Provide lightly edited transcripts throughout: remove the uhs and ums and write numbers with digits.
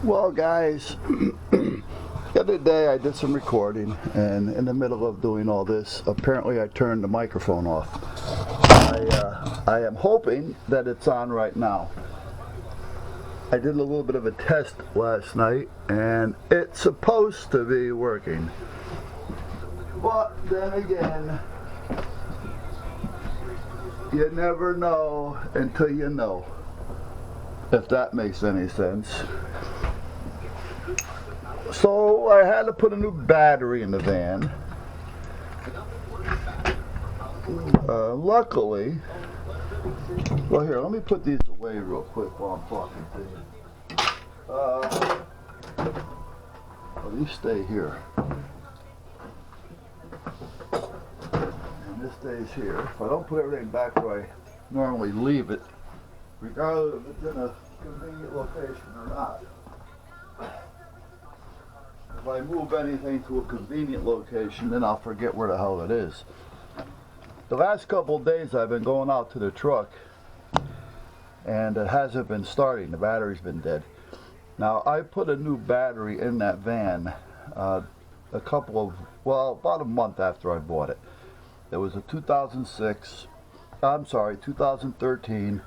Well, guys, the other day I did some recording, and in the middle of doing all this, apparently I turned the microphone off. I am hoping that it's on right now. I did a little bit of a test last night, and it's supposed to be working. But then again, you never know until you know, if that makes any sense. So I had to put a new battery in the van. Luckily, well, here, let me put these away real quick while I'm talking to you. Well, these stay here. And this stays here. If I don't put everything back where I normally leave it, regardless if it's in a convenient location or not. If I move anything to a convenient location, then I'll forget where the hell it is. The last couple of days I've been going out to the truck, and it hasn't been starting. The battery's been dead. Now, I put a new battery in that van about a month after I bought it. It was a 2013.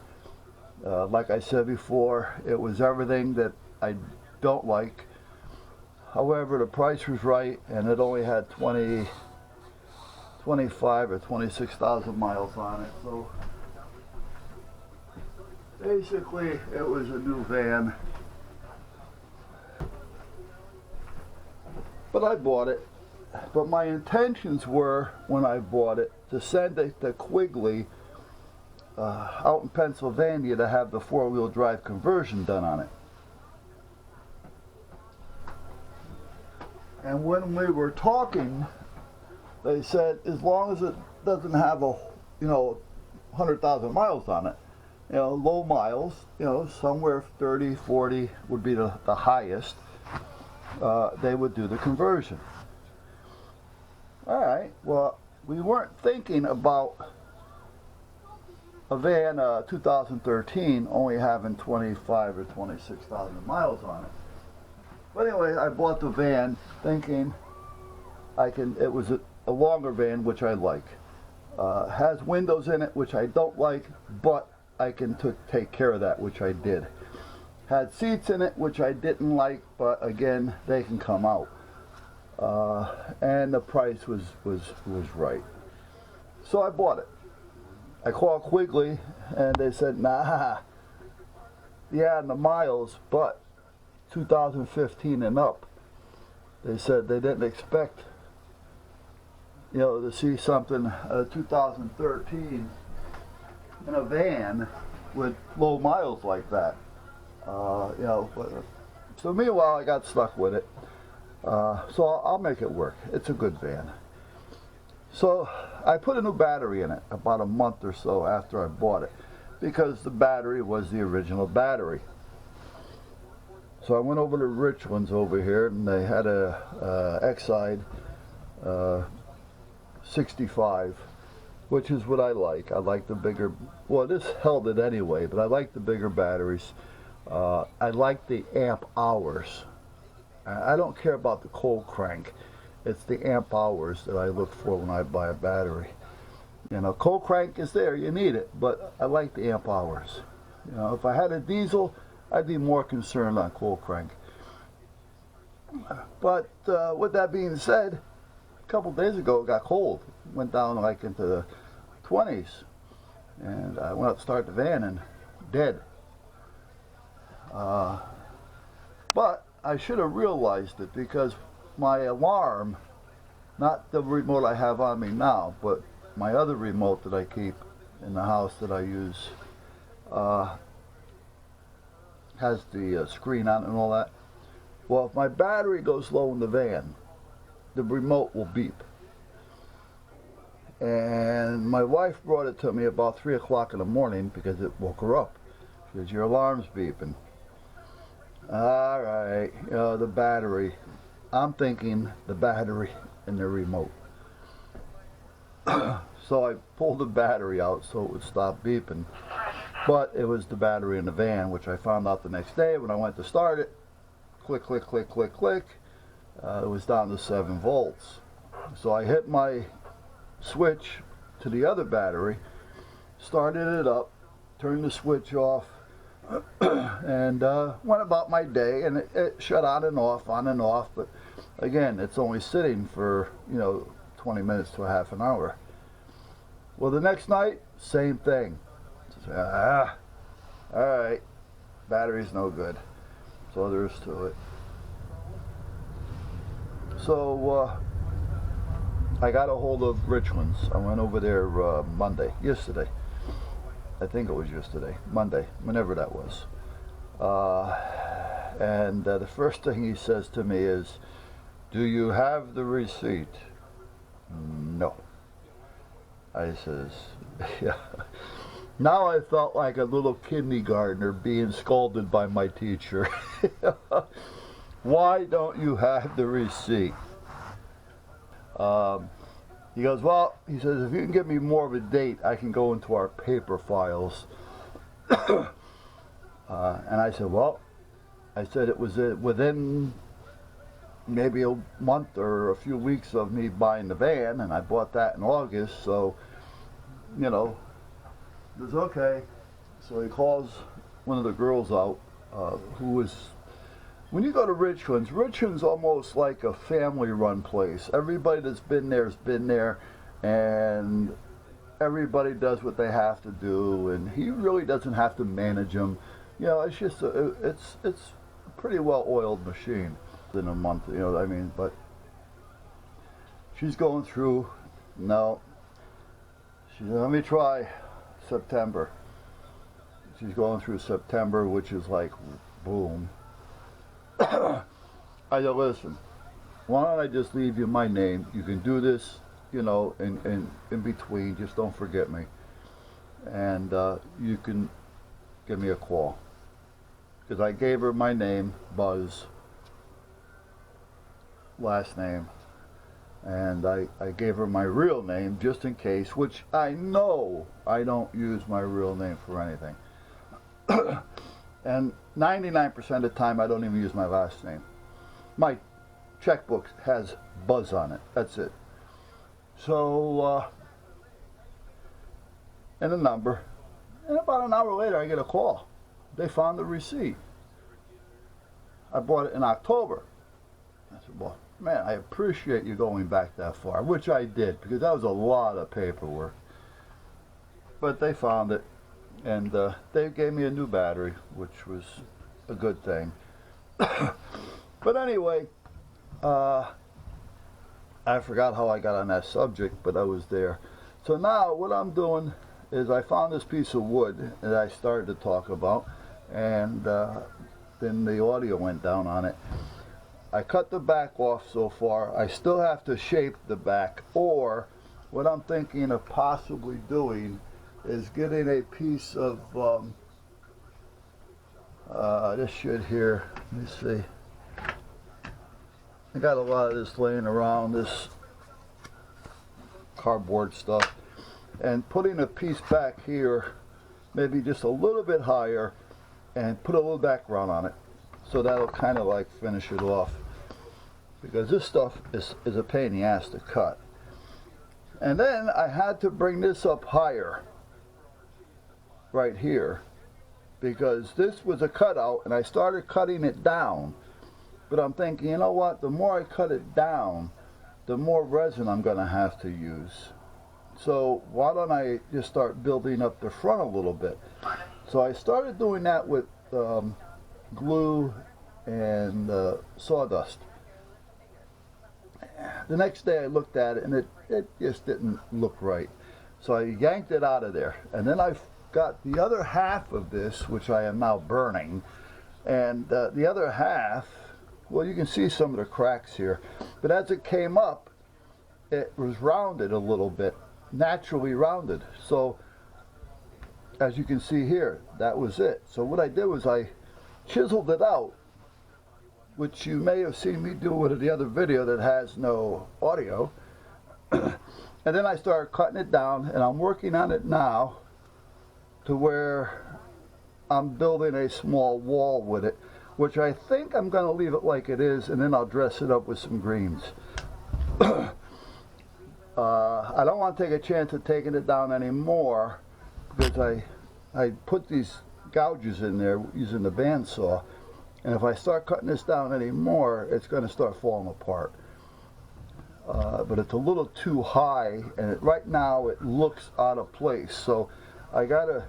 Like I said before, it was everything that I don't like. However, the price was right, and it only had 25 or 26,000 miles on it. So basically, it was a new van. But I bought it. But my intentions were, when I bought it, to send it to Quigley out in Pennsylvania to have the four-wheel drive conversion done on it. And when we were talking, they said as long as it doesn't have 100,000 miles on it, low miles, somewhere 30, 40 would be the highest, they would do the conversion. All right, well, we weren't thinking about a van 2013 only having 25 or 26,000 miles on it. But anyway, I bought the van thinking it was a longer van, which I like. Has windows in it, which I don't like, but I can take care of that, which I did. Had seats in it, which I didn't like, but again, they can come out. And the price was right. So I bought it. I called Quigley, and they said, nah, yeah, and the miles, but 2015 and up. They said they didn't expect, to see something 2013 in a van with low miles like that. So meanwhile, I got stuck with it. So I'll make it work. It's a good van. So I put a new battery in it about a month or so after I bought it, because the battery was the original battery. So I went over to Richland's over here, and they had a Exide 65, which is what I like. I like the bigger, well, this held it anyway, but I like the bigger batteries. I like the amp hours. I don't care about the cold crank. It's the amp hours that I look for when I buy a battery. Cold crank is there, you need it, but I like the amp hours. If I had a diesel, I'd be more concerned on cold crank. But with that being said, a couple days ago it got cold. Went down like into the 20s. And I went up to start the van and dead. But I should have realized it, because my alarm, not the remote I have on me now, but my other remote that I keep in the house that I use, has the screen on and all that. Well, if my battery goes low in the van, the remote will beep. And my wife brought it to me about 3 o'clock in the morning because it woke her up. She says, your alarm's beeping. All right, the battery. I'm thinking the battery in the remote. So I pulled the battery out so it would stop beeping. But it was the battery in the van, which I found out the next day when I went to start it. click, click, click, click, click. It was down to 7 volts. So I hit my switch to the other battery, started it up, turned the switch off, and went about my day, and it shut on and off, but again, it's only sitting for, 20 minutes to a half an hour. Well, the next night, same thing. Alright, battery's no good. That's all there is to it. So, I got a hold of Richland's. I went over there yesterday. I think it was yesterday, Monday, whenever that was. And the first thing he says to me is, "Do you have the receipt?" No. I says, yeah. Now I felt like a little kindergartner being scolded by my teacher. Why don't you have the receipt? He goes, well, he says, if you can give me more of a date, I can go into our paper files. And I said, well, it was within maybe a month or a few weeks of me buying the van, and I bought that in August, so, it was okay. So he calls one of the girls out, who was, when you go to Richland's almost like a family-run place. Everybody that's been there has been there, and everybody does what they have to do, and he really doesn't have to manage them. It's just it's a pretty well-oiled machine in a month, but she's going through, no, she said, let me try September. She's going through September, which is like, boom. I said, listen, why don't I just leave you my name? You can do this, in between, just don't forget me. And you can give me a call. Because I gave her my name, Buzz, last name, and I gave her my real name just in case, which I know I don't use my real name for anything. And 99% of the time I don't even use my last name. My checkbook has Buzz on it, that's it. So, and a number, and about an hour later I get a call. They found the receipt. I bought it in October. I said, well, man, I appreciate you going back that far, which I did, because that was a lot of paperwork. But they found it, and they gave me a new battery, which was a good thing. But anyway, I forgot how I got on that subject, but I was there. So now what I'm doing is I found this piece of wood that I started to talk about, and then the audio went down on it. I cut the back off so far. I still have to shape the back, or what I'm thinking of possibly doing is getting a piece of this shit here. Let me see. I got a lot of this laying around, this cardboard stuff, and putting a piece back here, maybe just a little bit higher, and put a little background on it, so that'll kind of like finish it off, because this stuff is a pain in the ass to cut. And then I had to bring this up higher right here, because this was a cutout and I started cutting it down, but I'm thinking, you know what, the more I cut it down, the more resin I'm going to have to use. So why don't I just start building up the front a little bit? So I started doing that with glue and sawdust. The next day I looked at it and it just didn't look right. So I yanked it out of there. And then I got the other half of this, which I am now burning. And the other half, well, you can see some of the cracks here. But as it came up, it was rounded a little bit, naturally rounded. So as you can see here, that was it. So what I did was I chiseled it out, which you may have seen me do with the other video that has no audio. And then I started cutting it down, and I'm working on it now to where I'm building a small wall with it. which I think I'm going to leave it like it is, and then I'll dress it up with some greens. I don't want to take a chance of taking it down anymore because I put these gouges in there using the bandsaw, and if I start cutting this down anymore, it's going to start falling apart. But it's a little too high, and right now it looks out of place, so I gotta,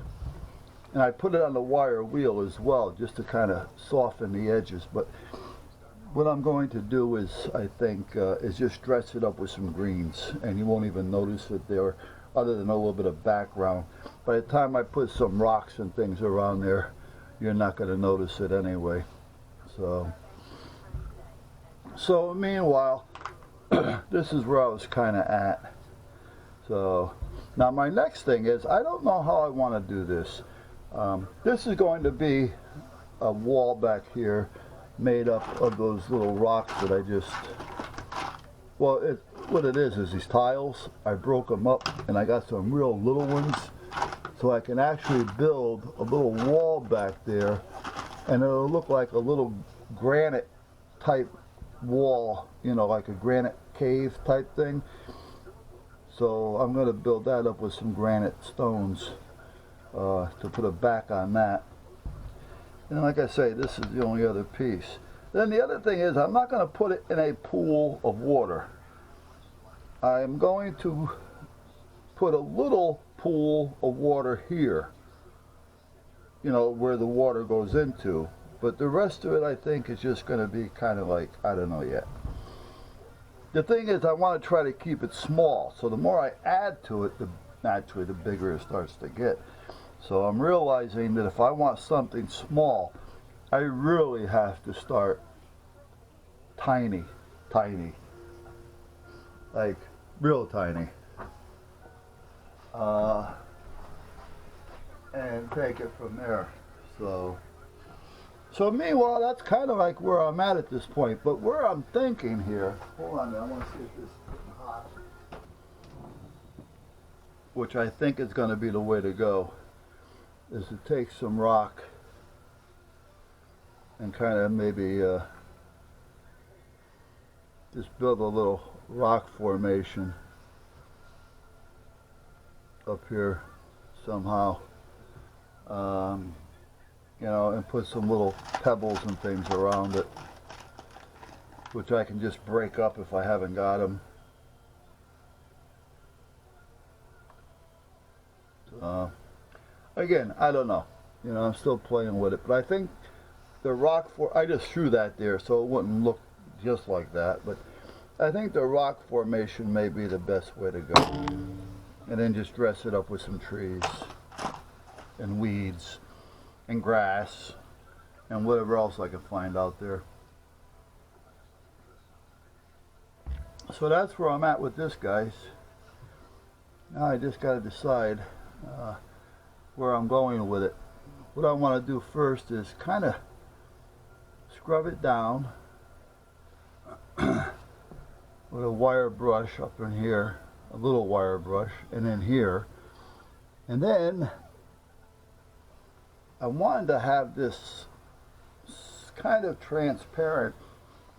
and I put it on the wire wheel as well just to kind of soften the edges. But what I'm going to do is, I think, is just dress it up with some greens, and you won't even notice it there other than a little bit of background. By the time I put some rocks and things around there, you're not going to notice it anyway. So meanwhile, this is where I was kind of at. So now my next thing is, I don't know how I want to do this. This is going to be a wall back here made up of those little rocks that I just, well, what it is these tiles. I broke them up and I got some real little ones, so I can actually build a little wall back there, and it'll look like a little granite type wall, you know, like a granite cave type thing. So I'm going to build that up with some granite stones to put a back on that. And like I say, this is the only other piece. Then the other thing is, I'm not going to put it in a pool of water. I'm going to put a little pool of water here, you know, where the water goes into. But the rest of it, I think, is just going to be kind of like, I don't know yet. The thing is, I want to try to keep it small. So the more I add to it, naturally the bigger it starts to get. So I'm realizing that if I want something small, I really have to start tiny, like real tiny, and take it from there. So meanwhile, that's kind of like where I'm at this point. But where I'm thinking here, hold on a minute, I want to see if this is getting hot, which I think is going to be the way to go, is to take some rock and kind of maybe just build a little rock formation up here somehow, you know, and put some little pebbles and things around it, which I can just break up if I haven't got them. Again, I don't know. You know, I'm still playing with it, but I think the rock I just threw that there so it wouldn't look just like that, but I think the rock formation may be the best way to go. And then just dress it up with some trees and weeds and grass and whatever else I can find out there. So that's where I'm at with this, guys. Now I just got to decide where I'm going with it. What I want to do first is kind of scrub it down with a wire brush up in here, a little wire brush, and then here. And then I wanted to have this kind of transparent,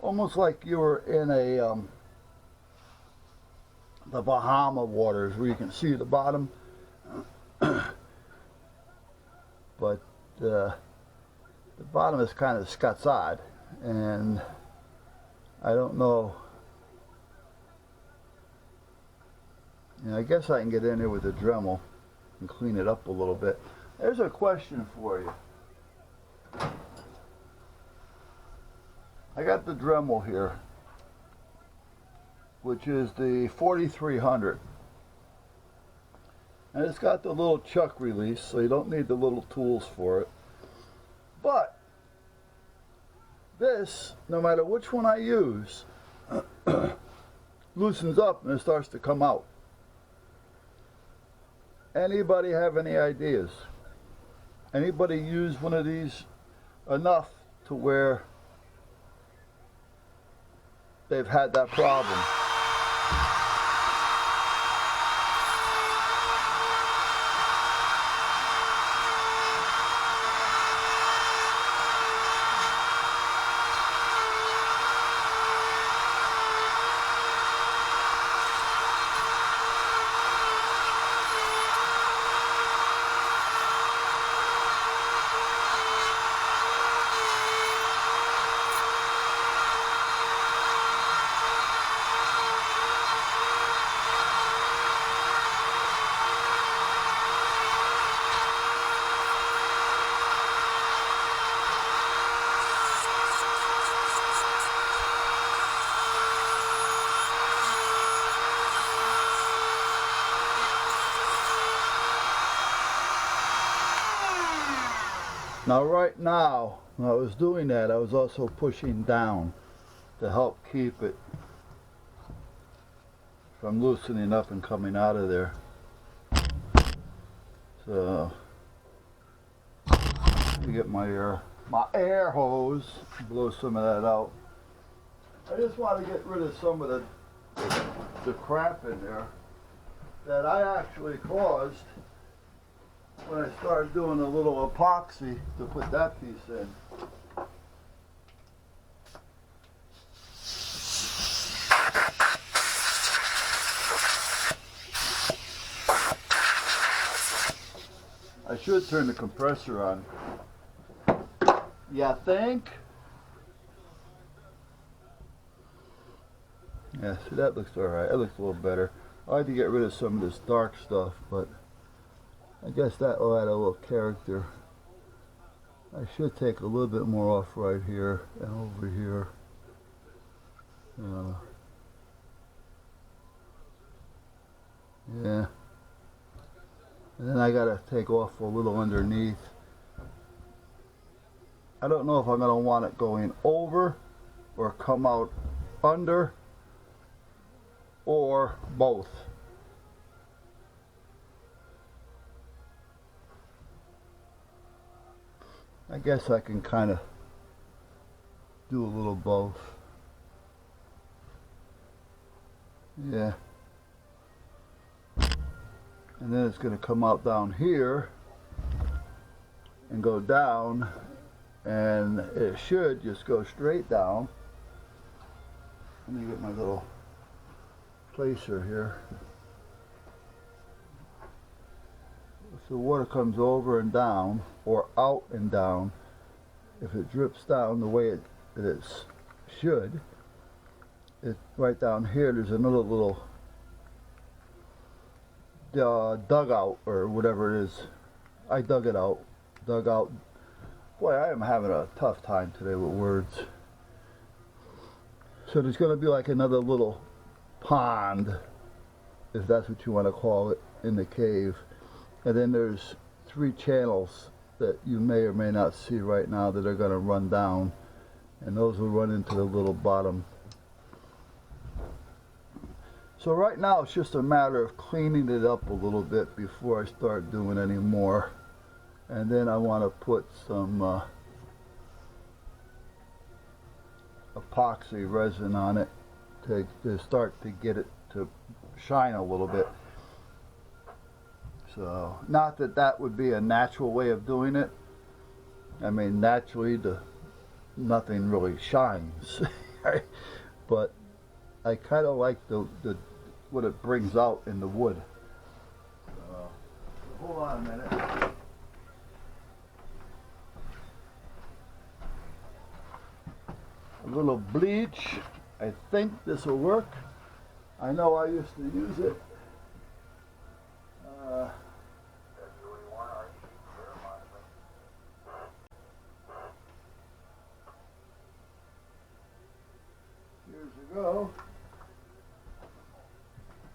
almost like you were in a the Bahama waters where you can see the bottom. But the bottom is kind of scatsad, and I don't know. You know, I guess I can get in there with a Dremel and clean it up a little bit. There's a question for you. I got the Dremel here, which is the 4300. And it's got the little chuck release, so you don't need the little tools for it. But this, no matter which one I use, loosens up and it starts to come out. Anybody have any ideas? Anybody use one of these enough to where they've had that problem? Now right now, when I was doing that, I was also pushing down to help keep it from loosening up and coming out of there. So, let me get my air hose, blow some of that out. I just want to get rid of some of the crap in there that I actually caused when I started doing a little epoxy to put that piece in. I should turn the compressor on. You think? Yeah, see, that looks alright. That looks a little better. I like to get rid of some of this dark stuff, but I guess that will add a little character. I should take a little bit more off right here and over here. Yeah. And then I gotta take off a little underneath. I don't know if I'm gonna want it going over or come out under or both. I guess I can kind of do a little both. Yeah. And then it's going to come out down here and go down, and it should just go straight down. Let me get my little placer here. If the water comes over and down, or out and down, if it drips down the way it should, right down here there's another little dugout or whatever it is. I dug it out. Dugout. Boy, I am having a tough time today with words. So there's going to be like another little pond, if that's what you want to call it, in the cave. And then there's 3 channels that you may or may not see right now that are going to run down, and those will run into the little bottom. So right now it's just a matter of cleaning it up a little bit before I start doing any more. And then I want to put some epoxy resin on it to start to get it to shine a little bit. So, not that that would be a natural way of doing it. I mean, naturally nothing really shines. But I kind of like what it brings out in the wood. Hold on a minute. A little bleach. I think this will work. I know I used to use it. Years ago,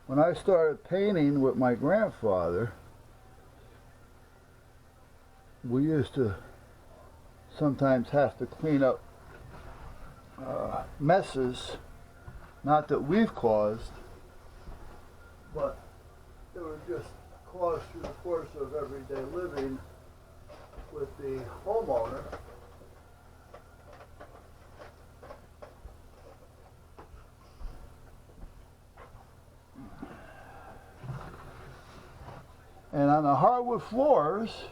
when I started painting with my grandfather, we used to sometimes have to clean up messes, not that we've caused, but it was just caused through the course of everyday living with the homeowner. And on the hardwood floors,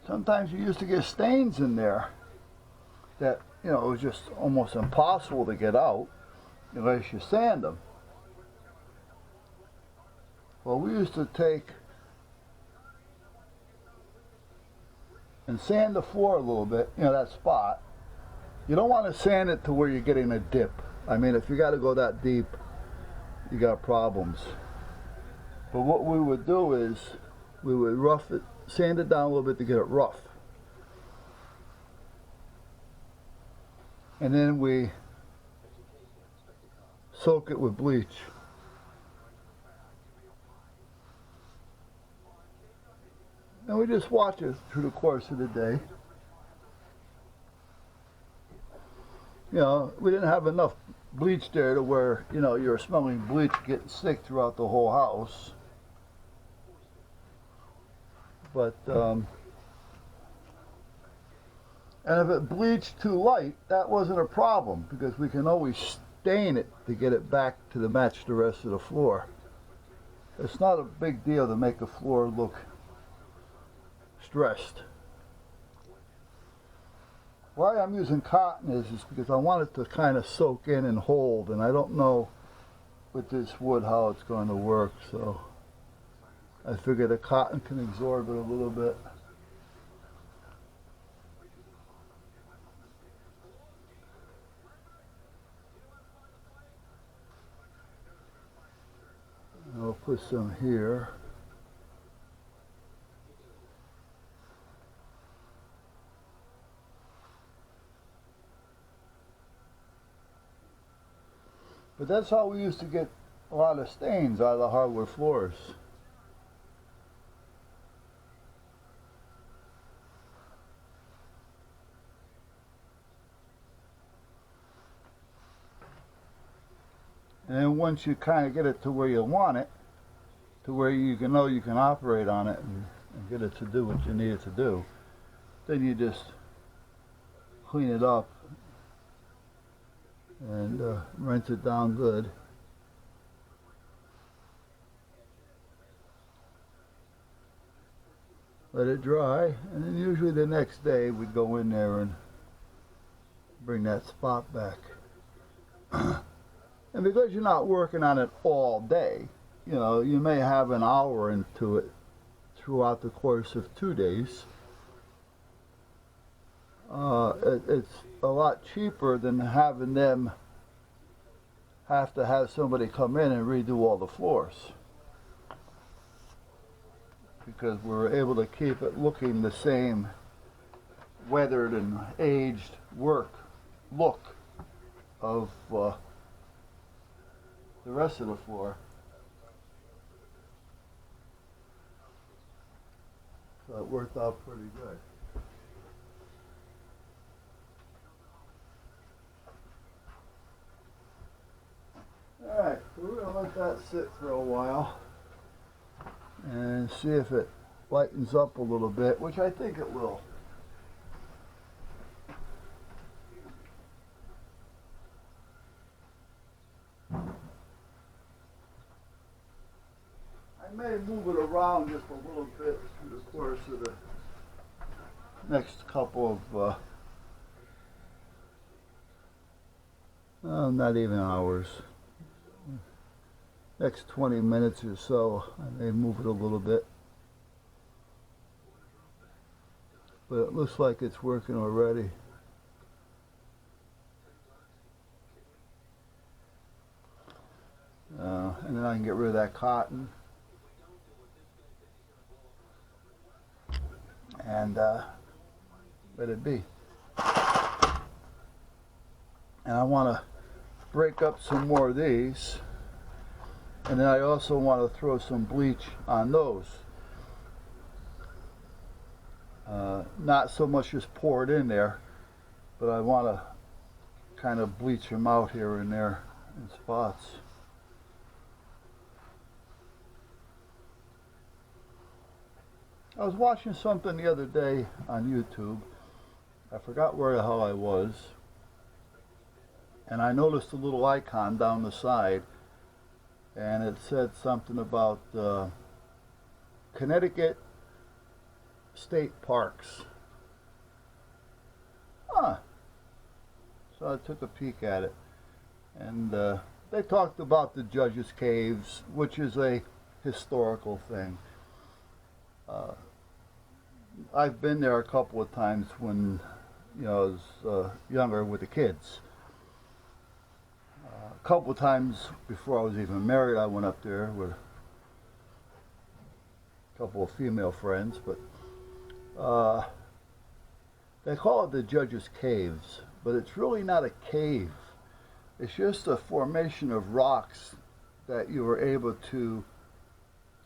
sometimes you used to get stains in there that, you know, it was just almost impossible to get out unless you sand them. Well, we used to take and sand the floor a little bit, you know, that spot. You don't want to sand it to where you're getting a dip. I mean, if you got to go that deep, you got problems. But what we would do is we would rough it, sand it down a little bit to get it rough. And then we soak it with bleach. And we just watch it through the course of the day. You know, we didn't have enough bleach there to where, you know, you're smelling bleach getting sick throughout the whole house. But, and if it bleached too light, that wasn't a problem because we can always stain it to get it back to match the rest of the floor. It's not a big deal to make a floor look stressed. Why I'm using cotton is because I want it to kind of soak in and hold, and I don't know with this wood how it's going to work, so I figure the cotton can absorb it a little bit. I'll put some here. But that's how we used to get a lot of stains out of the hardwood floors. And then once you kind of get it to where you want it, to where you can know you can operate on it and get it to do what you need it to do, then you just clean it up and rinse it down good. Let it dry, and then usually the next day we'd go in there and bring that spot back. And because you're not working on it all day, you know, you may have an hour into it throughout the course of 2 days. It's a lot cheaper than having them have to have somebody come in and redo all the floors, because we're able to keep it looking the same weathered and aged look of the rest of the floor. So it worked out pretty good. Alright, so we're going to let that sit for a while and see if it lightens up a little bit, which I think it will. I may move it around just a little bit through the course of the next couple of not even hours. Next 20 minutes or so, I may move it a little bit. But it looks like it's working already. And then I can get rid of that cotton. And let it be. And I want to break up some more of these. And then I also want to throw some bleach on those. Not so much just pour it in there, but I want to kind of bleach them out here and there in spots. I was watching something the other day on YouTube. I forgot where the hell I was. And I noticed a little icon down the side. And it said something about Connecticut state parks. Huh. So I took a peek at it. And they talked about the Judges Caves, which is a historical thing. I've been there a couple of times when, you know, I was younger with the kids. A couple of times before I was even married, I went up there with a couple of female friends, but they call it the Judges Caves, but it's really not a cave. It's just a formation of rocks that you were able to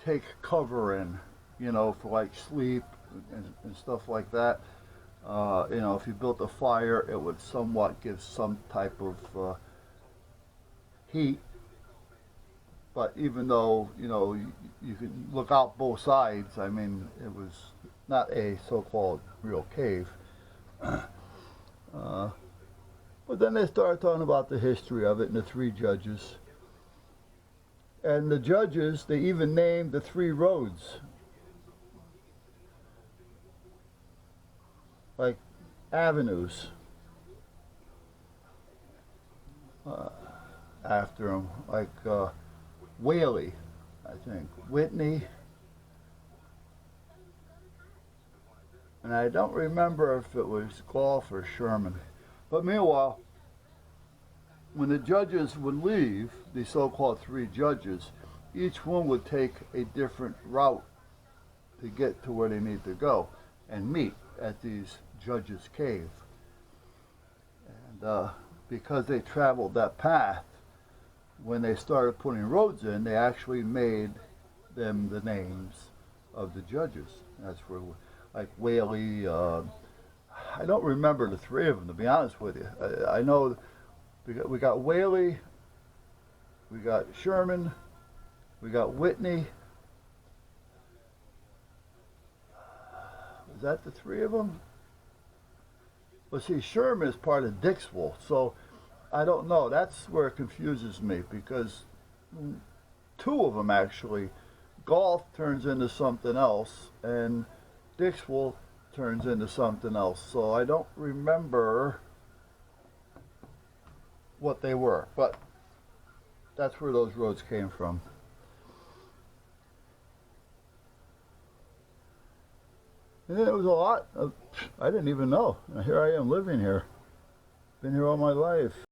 take cover in you know, for like sleep and stuff like that. You know, if you built a fire, it would somewhat give some type of heat. But even though, you know, you could look out both sides, I mean, it was not a so-called real cave. Uh, but then they started talking about the history of it and the three judges. And the judges, they even named the three roads, like avenues, uh, after them, like Whaley, I think, Whitney, and I don't remember if it was Gulf or Sherman. But meanwhile, when the judges would leave, the so-called three judges, each one would take a different route to get to where they need to go and meet at these judges' cave. And because they traveled that path, when they started putting roads in, they actually made them the names of the judges. That's where, like Whaley, I don't remember the three of them, to be honest with you. I know we got Whaley, we got Sherman, we got Whitney. Is that the three of them? Well, see, Sherman is part of Dixwell, so I don't know. That's where it confuses me because two of them actually, Golf turns into something else, and Dixwell turns into something else. So I don't remember what they were, but that's where those roads came from. And it was a lot of, I didn't even know. Here I am living here. Been here all my life.